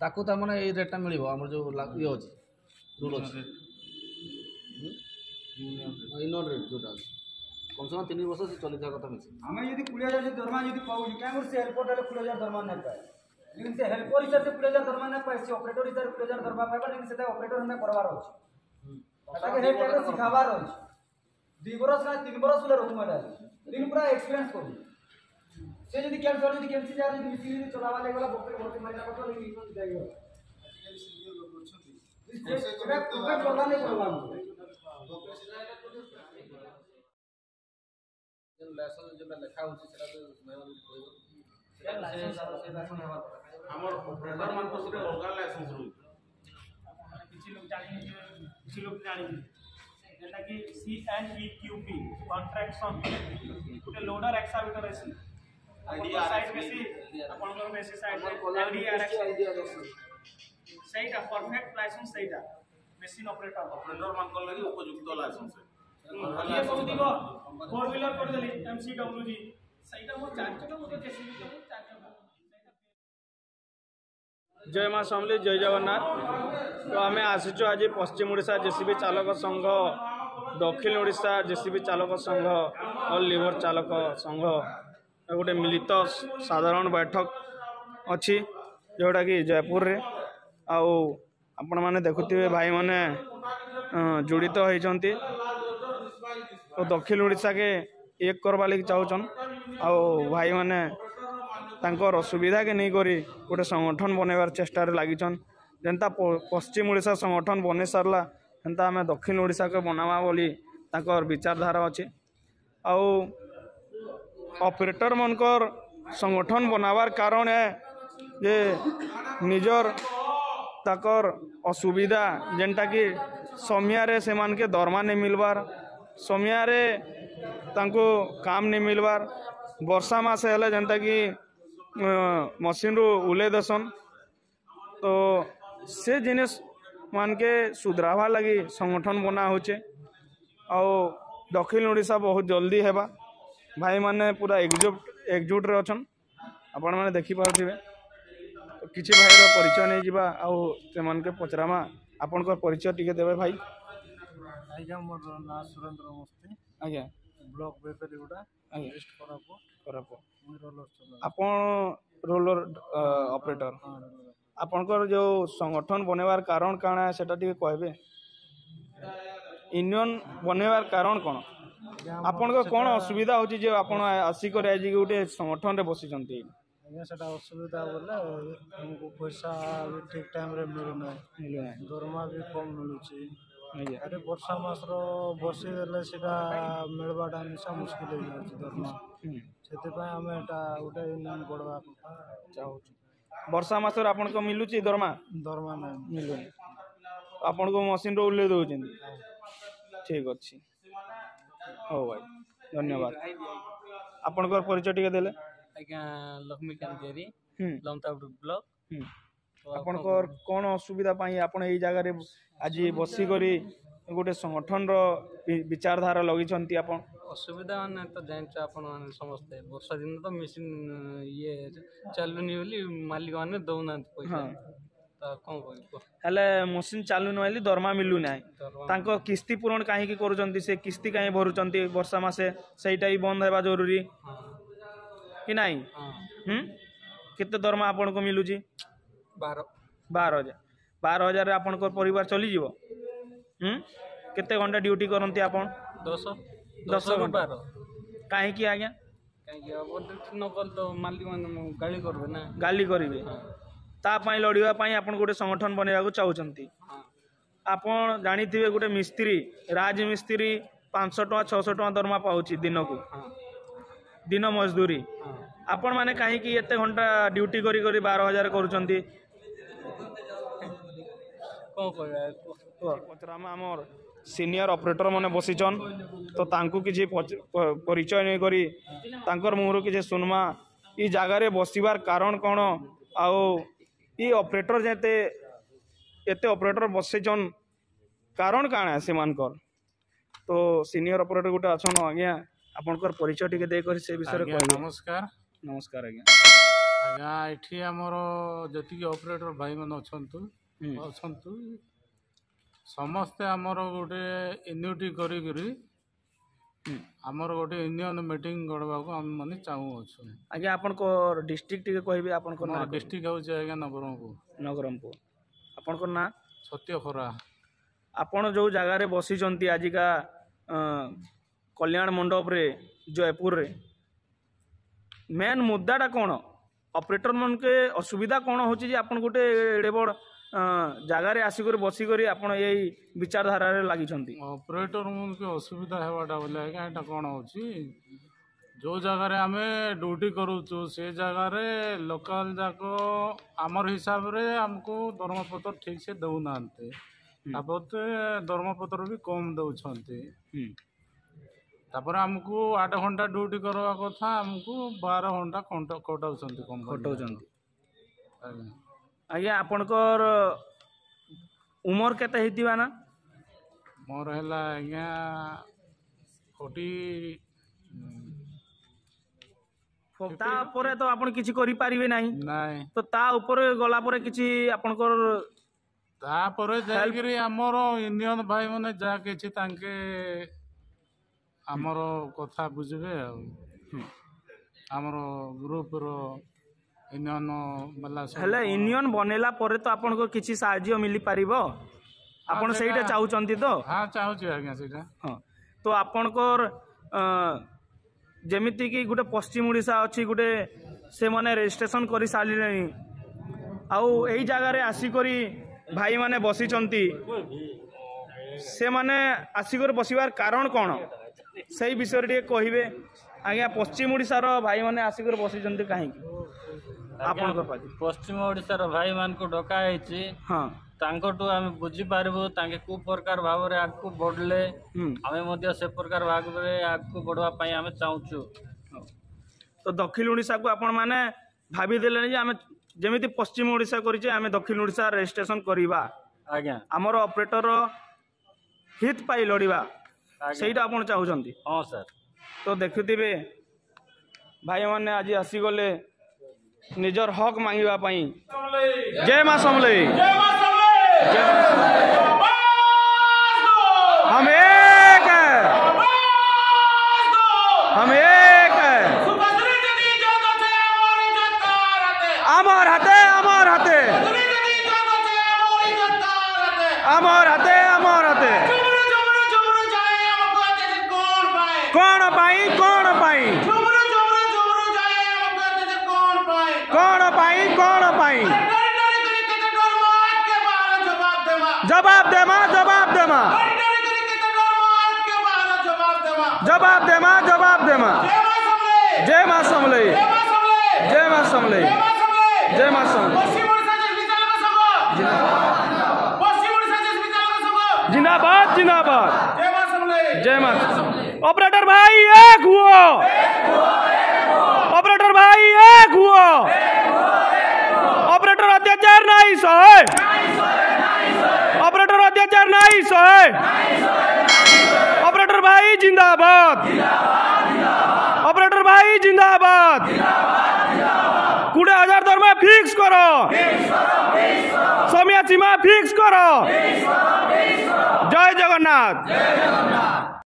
ताकू तार माने ए रेट मिल आम जो ये अच्छे रूल अच्छे यूनियन रेट जो कम से कम 3 वर्ष से चली कथा मिसी आम यदि 20,000 दरमा यदि कहूँ क्या से हेल्पर 20,000 दरमा नहीं पाए लेकिन से हेल्पर हिसाब से 20,000 दरमा नहीं पाए से ऑपरेटर हिसाब से 20,000 दरमा पाए लेकिन से ऑपरेटर हमें करवार अछि ताके हे टाइम सिखाबार अछि 2 बरस का 3 बरस ले रहू मैडा लेकिन पूरा एक्सपीरियंस करू से यदि क्या कर यदि केमसी जा यदि मिसी चलावा ले गला बकरे बहुत महीना को लेकिन इको जाइयो से करवा नहीं करवा लाइसेंस जो लिखा होची सेटा हमर ऑपरेटर मान को से अलग लाइसेंस रही किसी लोग जानी जेटा कि CNEQP कॉन्ट्रैक्शन गोटे लोडर एक्सकावेटर अछि साइड बेसी आपनकर बेसी साइड सेटा परफेक्ट लाइसेंस सेटा मशीन ऑपरेटर मान को लगी उपयुक्त लाइसेंस है ये सब दिगो 4 व्हीलर कर देली MCWG सेटा मो 4 चक्का मो जेसीबी को 4 चक्का जय माँ समली जय जगन्नाथ। तो आम आसीचु आज पश्चिम ओडिशा जेसीबी चालक संघ दक्षिण ओडिशा जेसीबी चालक संघ और लिवर चालक संघ गोटे मिलित साधारण बैठक अच्छी जोटा कि जयपुर रे आपण मैंने देखुवे भाई मैंने जुड़ित होती तो दक्षिण ओडिशा के एक करवा लगी चाहन भाई मैंने तांकर सुविधा के नहीं करी गोटे संगठन बनवार चेष्टा लगी जेनता पश्चिम ओडिशा संगठन बन सारा हेन्ता आम दक्षिण ओडिशा के बनावा बोली तांकर विचारधारा अच्छी ऑपरेटर मनकर संगठन बनावार कारण है जे निजर ताकर असुविधा जेनटा कि समयारे से मान के दरमा नहीं मिलवार समयारे तांको काम नहीं मिलवार वर्षा मास है जेनता कि मशीन रू उले दसन तो से जिनिस मान के सुधरावा लगी संगठन बना होचे दक्षिण ओडिशा बहुत जल्दी हेबा भाई माने पूरा एकजुट रे अछन आपण माने देखि पाउथिबे तो किछि भाई रो परिचय नहीं जिबा से मन के पचरामा आपण को परिचय टिके देबे भाई। आज्ञा मोर ना सुरेंद्र मस्ती आज्ञा ब्लॉक बेपेलीगुड़ा आज्ञा ईस्ट कोरापुट आपण रोलर ऑपरेटर आपनकर जो संगठन बनेवार कारण काना है सेटा टिके कहबे यूनियन बनेवार कारण कोन आपन को कोन असुविधा होची जे आपण आसी कर आज गोटे संगठन रे बसी जंती आज्ञा सेटा असुविधा बोले हमको पैसा भी ठीक टाइम रे मिलु ना दरमा भी कम मिलुची अरे वर्षा मास रो बसी देले सेटा मिलबाटा निशा मुश्किल हो जाची दरमा सेते पय हमें एटा गोटे यूनियन बडवा चाहू वर्षा मास रे आपन को मिलुची दरमा नहीं मिलु आपन को मशीन रो उल्ले दउ जंती ठीक अच्छी हो भाई धन्यवाद आपण को परिचय टिके देले आज्ञा लक्ष्मीकांत जेरी लमतापुर ब्लॉक आपण को कोन असुविधा पाई आपण एई जगह रे आज बसी करी गोटे संगठन रो विचारधारा लगी छंती आपण असुविधा माने तो जानछ आपण माने समस्त वर्षा दिन तो मशीन ये चलुनी बोली मालिक माने दउना पैसा तो कोन कहबो हेले मशीन चालू नहली दरमा मिलु नाही तांको किस्ती पूरण काहे की करूचंती से किस्ती काहे भरुचंती वर्षा मासे सेटा ही बंद हेबा जरूरी कि नाही केते दरमा आपण को मिलु जी 12,000 रे आपण को परिवार चली जीवो केते घंटा ड्यूटी करंती आपण 10 घंटा काहे की आज्ञा काहे की अब न कल तो मालिक माने गाली करबे ना गाली करिवे ता पाई लड़िवा पाई आपण गोटे संगठन बनेवा को चाहउचंती आपण जानी थिबे गोटे मिस्त्री राज मिस्त्री 500 टका 600 टका दरमा पाउची दिन को दिन मजदूरी आपण माने काहे की एते घंटा ड्यूटी करी करी 12,000 करूचंती को कहबे हमर सीनियर ऑपरेटर माने बसीचन तो तांकू किछि परिचय नहीं करी तांकर मुहर किछि सुनमा ई जगह रे बसिबार कारण कोन आउ ई ऑपरेटर जेते एते ऑपरेटर बसीचन कारण काना से मानकर तो सीनियर ऑपरेटर गोटे अछन आज्ञा आपनकर परिचय टिके दे करी से विषय रे नमस्कार नमस्कार आज्ञा ଆଜ୍ଞା ଏଠି ଆମର ଯେତିକି ଅପରେଟର ଭାଇମାନେ ଅଛନ୍ତି ସମସ୍ତେ ଆମର ଗୋଟେ ୟୁନିଟି କରିକିରି ଆମର ଗୋଟେ ୟୁନିୟନ ମିଟିଂ କରିବାକୁ ଆମେ ମାନେ ଚାହୁଁଅଛୁ। ଆଜ୍ଞା ଆପଣଙ୍କ ଡିଷ୍ଟ୍ରିକ୍ଟ ଟିକେ କହିବେ ଆପଣଙ୍କ ନାଁ? ଡିଷ୍ଟ୍ରିକ୍ଟ ହେଉଛି ଆଜ୍ଞା ନବରଙ୍ଗପୁର। ଆପଣଙ୍କ ନାଁ? ସତ୍ୟଖରା। ଆପଣ ଯେଉଁ ଜାଗାରେ ବସିଛନ୍ତି ଆଜିକା କଲ୍ୟାଣ ମଣ୍ଡପରେ ଜୟପୁରରେ ମେନ୍ ମୁଦ୍ଦାଟା କ'ଣ? ଅପରେଟର ମାନକେ ଅସୁବିଧା କ'ଣ ହେଉଛି ଯେ ଆପଣ ଗୋଟେ ଏଡ଼େ ବଡ଼ ଜାଗାରେ ଆସିକରି ବସିକରି ଆପଣ ଏଇ ବିଚାରଧାରାରେ ଲାଗିଛନ୍ତି? ଅପରେଟର ମାନକେ ଅସୁବିଧା ହେବାଟା ବୋଲେ ଆଜ୍ଞା ଏଇଟା କ'ଣ ହେଉଛି, ଯେଉଁ ଜାଗାରେ ଆମେ ଡ୍ୟୁଟି କରୁଛୁ ସେ ଜାଗାରେ ଲୋକାଲ ଯାକ ଆମର ହିସାବରେ ଆମକୁ ଦରମାପତ୍ର ଠିକ୍ ସେ ଦେଉନାହାନ୍ତି। ତାପରେ ଦରମାପତ୍ର ବି କମ୍ ଦେଉଛନ୍ତି। ତାପରେ ଆମକୁ 8 ଘଣ୍ଟା ଡ୍ୟୁଟି କରିବା କଥା ଆମକୁ 12 ଘଣ୍ଟା କଟାଉଛନ୍ତି। ଆଜ୍ଞା ଆପଣଙ୍କର ଉମର କେତେ ହେଇଥିବା ନା? ମୋର ହେଲା ଆଜ୍ଞା 40। ତାପରେ ତ ଆପଣ କିଛି କରିପାରିବେ ନାହିଁ। ନାଇଁ ତ ତା ଉପରେ ଗଲା ପରେ କିଛି ଆପଣଙ୍କର ତାପରେ ଯାଇକିରି ଆମର ୟୁନିୟନ ଭାଇ ମାନେ ଯାହା କିଛି ତାଙ୍କେ ଆମର କଥା ବୁଝିବେ ଆଉ ଆମର ଗ୍ରୁପର ୟୁନିୟନ ବାଲା ହେଲେ ୟୁନିୟନ ବନେଇଲା ପରେ ତ ଆପଣଙ୍କୁ କିଛି ସାହାଯ୍ୟ ମିଳିପାରିବ। ଆପଣ ସେଇଟା ଚାହୁଁଛନ୍ତି ତ? ହଁ ଚାହୁଁଛି ଆଜ୍ଞା ସେଇଟା। ହଁ ତ ଆପଣଙ୍କର ଯେମିତିକି ଗୋଟେ ପଶ୍ଚିମ ଓଡ଼ିଶା ଅଛି, ଗୋଟେ ସେମାନେ ରେଜିଷ୍ଟ୍ରେସନ କରି ସାରିଲେଣି, ଆଉ ଏଇ ଜାଗାରେ ଆସିକରି ଭାଇମାନେ ବସିଛନ୍ତି, ସେମାନେ ଆସିକରି ବସିବାର କାରଣ କ'ଣ ସେଇ ବିଷୟରେ ଟିକେ କହିବେ। ଆଜ୍ଞା ପଶ୍ଚିମ ଓଡ଼ିଶାର ଭାଇମାନେ ଆସିକରି ବସିଛନ୍ତି କାହିଁକି ଆପଣଙ୍କ ପାଖରେ? ପଶ୍ଚିମ ଓଡ଼ିଶାର ଭାଇମାନଙ୍କୁ ଡକା ହେଇଛି। ହଁ ତାଙ୍କଠୁ ଆମେ ବୁଝିପାରିବୁ ତାଙ୍କେ କେଉଁ ପ୍ରକାର ଭାବରେ ଆଗକୁ ବଢ଼ିଲେ ଆମେ ମଧ୍ୟ ସେ ପ୍ରକାର ଭାବରେ ଆଗକୁ ବଢ଼ିବା ପାଇଁ ଆମେ ଚାହୁଁଛୁ। ତ ଦକ୍ଷିଣ ଓଡ଼ିଶାକୁ ଆପଣମାନେ ଭାବିଦେଲେଣି ଯେ ଆମେ ଯେମିତି ପଶ୍ଚିମ ଓଡ଼ିଶା କରିଛେ ଆମେ ଦକ୍ଷିଣ ଓଡ଼ିଶା ରେଜିଷ୍ଟ୍ରେସନ କରିବା, ଆଜ୍ଞା ଆମର ଅପରେଟର ହିତ ପାଇଁ ଲଢ଼ିବା, ସେଇଟା ଆପଣ ଚାହୁଁଛନ୍ତି? ହଁ ସାର୍। ତ ଦେଖୁଥିବେ ଭାଇମାନେ ଆଜି ଆସିଗଲେ ନିଜର ହକ୍ ମାଗିବା ପାଇଁ। ଜୟ ମା ସମଲେଇ। हम एक है, हम एक है। अमर हाथे अमर हाथे अमर हाथे अमर हाथे। कौन पाई कौन पाई कौन पाई कौन पाई? जवाब दे मां जवाब दे मां जवाब दे मां जवाब दे मां। जय मां समलेई जय मां समलेई जय मां समलेई। जिंदाबाद जिंदाबाद जय मां। ऑपरेटर भाई एक हुआ, ऑपरेटर भाई एक हुआ, ऑपरेटर अत्याचार नहीं सहे, ऑपरेटर अत्याचार नहीं सहे। ऑपरेटर भाई जिंदाबाद, ऑपरेटर भाई जिंदाबाद। 20,000 दरमा फिक्स करो, समिया सीमा फिक्स करो। जय जगन्नाथ।